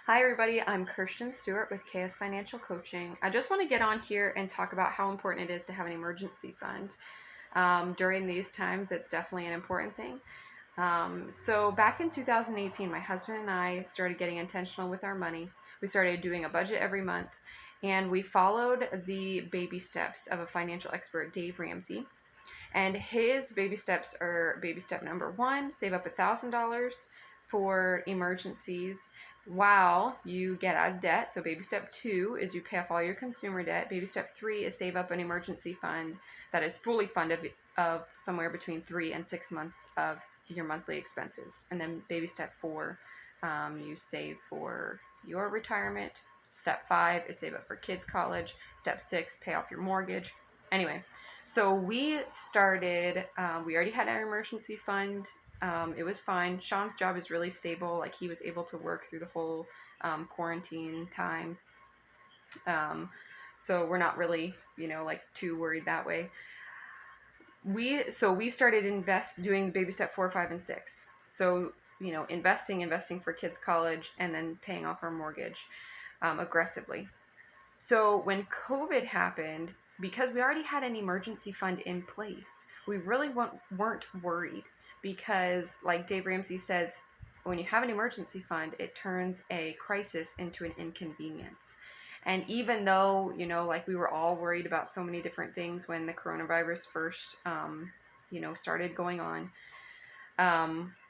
Hi, everybody. I'm Kirsten Stewart with KS Financial Coaching. I just want to get on here and talk about how important it is to have an emergency fund. During these times, it's definitely an important thing. So, back in 2018, my husband and I started getting intentional with our money. We started doing a budget every month, and we followed the baby steps of a financial expert, Dave Ramsey. And his baby steps are baby step number one, save up $1,000 for emergencies while you get out of debt. So baby step two is you pay off all your consumer debt. Baby step three is save up an emergency fund that is fully funded of somewhere between 3 and 6 months of your monthly expenses. And then baby step four, you save for your retirement. Step five is save up for kids' college. Step six, pay off your mortgage. Anyway, so we started, we already had our emergency fund. It was fine. Sean's job is really stable. Like, he was able to work through the whole quarantine time. So we're not really, like too worried that way. We started doing baby step 4, 5, and 6. So, investing for kids' college and then paying off our mortgage aggressively. So when COVID happened, because we already had an emergency fund in place, we really weren't worried because, like Dave Ramsey says, when you have an emergency fund, it turns a crisis into an inconvenience. And even though, like, we were all worried about so many different things when the coronavirus first, started going on,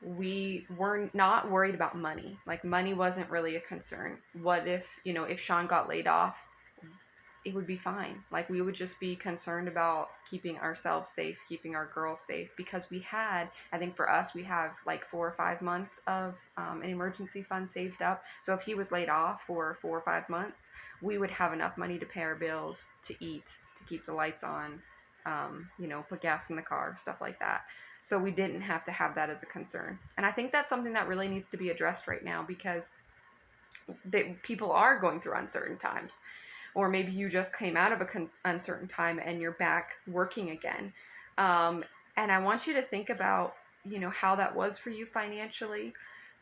we were not worried about money. Like, money wasn't really a concern. What if Sean got laid off? It would be fine. Like, we would just be concerned about keeping ourselves safe, keeping our girls safe, because I think for us, we have like 4 or 5 months of an emergency fund saved up. So if he was laid off for 4 or 5 months, we would have enough money to pay our bills, to eat, to keep the lights on, put gas in the car, stuff like that. So we didn't have to have that as a concern. And I think that's something that really needs to be addressed right now, because people are going through uncertain times. Or maybe you just came out of an uncertain time and you're back working again. And I want you to think about, how that was for you financially,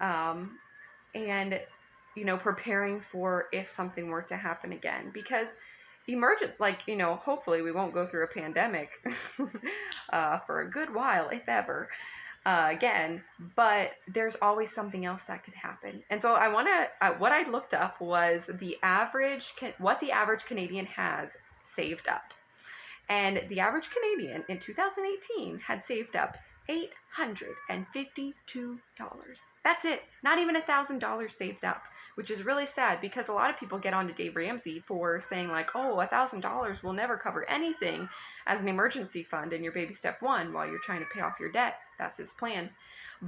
and, preparing for if something were to happen again. Because hopefully we won't go through a pandemic for a good while, if ever. Again, but there's always something else that could happen. And so what I looked up was what the average Canadian has saved up. And the average Canadian in 2018 had saved up $852. That's it. Not even $1,000 saved up, which is really sad, because a lot of people get on to Dave Ramsey for saying, like, oh, $1,000 will never cover anything as an emergency fund in your baby step one while you're trying to pay off your debt. That's his plan.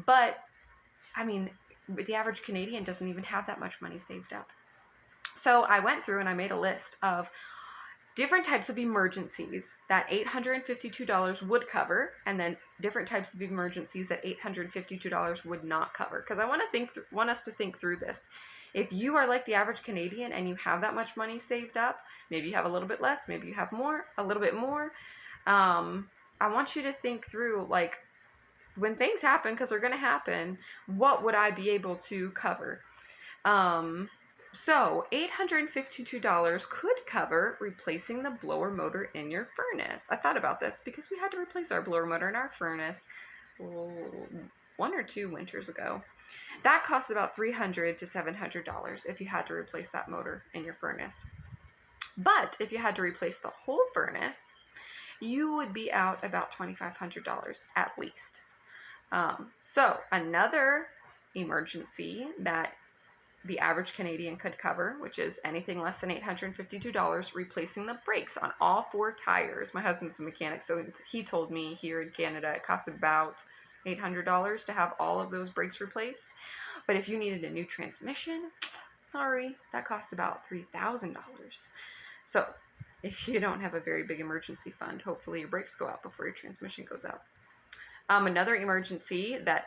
But, I mean, the average Canadian doesn't even have that much money saved up. So I went through and I made a list of different types of emergencies that $852 would cover, and then different types of emergencies that $852 would not cover. Because I want us to think through this. If you are like the average Canadian and you have that much money saved up, maybe you have a little bit less, maybe you have more, a little bit more. I want you to think through, like, when things happen, because they're going to happen, what would I be able to cover? So $852 could cover replacing the blower motor in your furnace. I thought about this because we had to replace our blower motor in our furnace 1 or 2 winters ago. That costs about $300 to $700 if you had to replace that motor in your furnace. But if you had to replace the whole furnace, you would be out about $2,500 at least. So another emergency that the average Canadian could cover, which is anything less than $852, replacing the brakes on all 4 tires. My husband's a mechanic, so he told me here in Canada it costs about $800 to have all of those brakes replaced. But if you needed a new transmission, sorry, that costs about $3,000. So if you don't have a very big emergency fund, hopefully your brakes go out before your transmission goes out. Another emergency that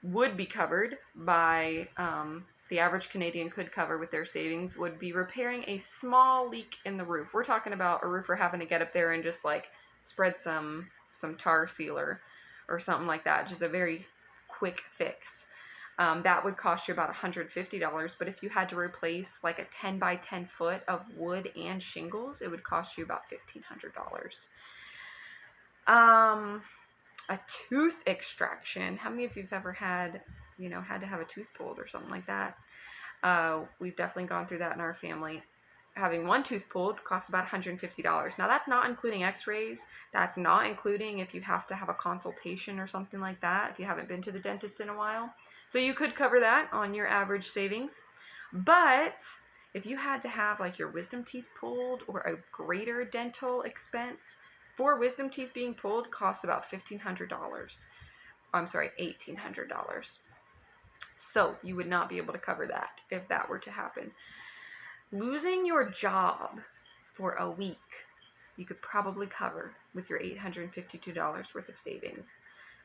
would be covered by the average Canadian could cover with their savings would be repairing a small leak in the roof. We're talking about a roofer having to get up there and just like spread some tar sealer or something like that. Just a very quick fix. That would cost you about $150. But if you had to replace like a 10 by 10 foot of wood and shingles, it would cost you about $1,500. A tooth extraction. How many of you have ever had, had to have a tooth pulled or something like that? We've definitely gone through that in our family. Having one tooth pulled costs about $150. Now that's not including x-rays. That's not including if you have to have a consultation or something like that, if you haven't been to the dentist in a while. So you could cover that on your average savings. But if you had to have like your wisdom teeth pulled or a greater dental expense, 4 wisdom teeth being pulled costs about $1,500. I'm sorry, $1,800. So you would not be able to cover that if that were to happen. Losing your job for a week, you could probably cover with your $852 worth of savings.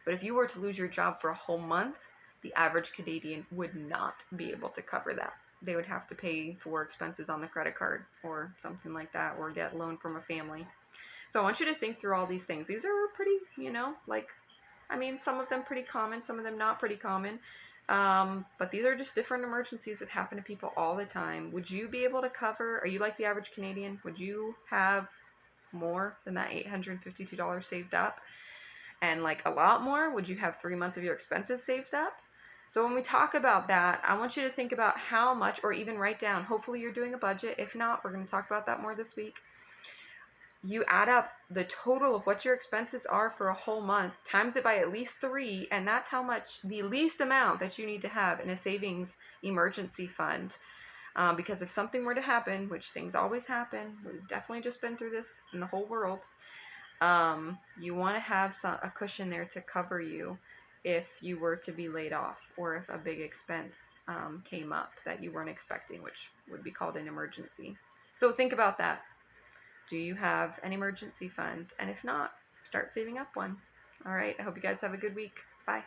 But if you were to lose your job for a whole month, the average Canadian would not be able to cover that. They would have to pay for expenses on the credit card or something like that, or get a loan from a family. So I want you to think through all these things. These are pretty, some of them pretty common, some of them not pretty common. But these are just different emergencies that happen to people all the time. Would you be able to cover, are you like the average Canadian? Would you have more than that $852 saved up? And like a lot more? Would you have 3 months of your expenses saved up? So when we talk about that, I want you to think about how much, or even write down, hopefully you're doing a budget. If not, we're going to talk about that more this week. You add up the total of what your expenses are for a whole month, times it by at least 3, and that's how much, the least amount that you need to have in a savings emergency fund. Because if something were to happen, which things always happen, we've definitely just been through this in the whole world, you want to have a cushion there to cover you if you were to be laid off, or if a big expense came up that you weren't expecting, which would be called an emergency. So think about that. Do you have an emergency fund? And if not, start saving up one. All right. I hope you guys have a good week. Bye.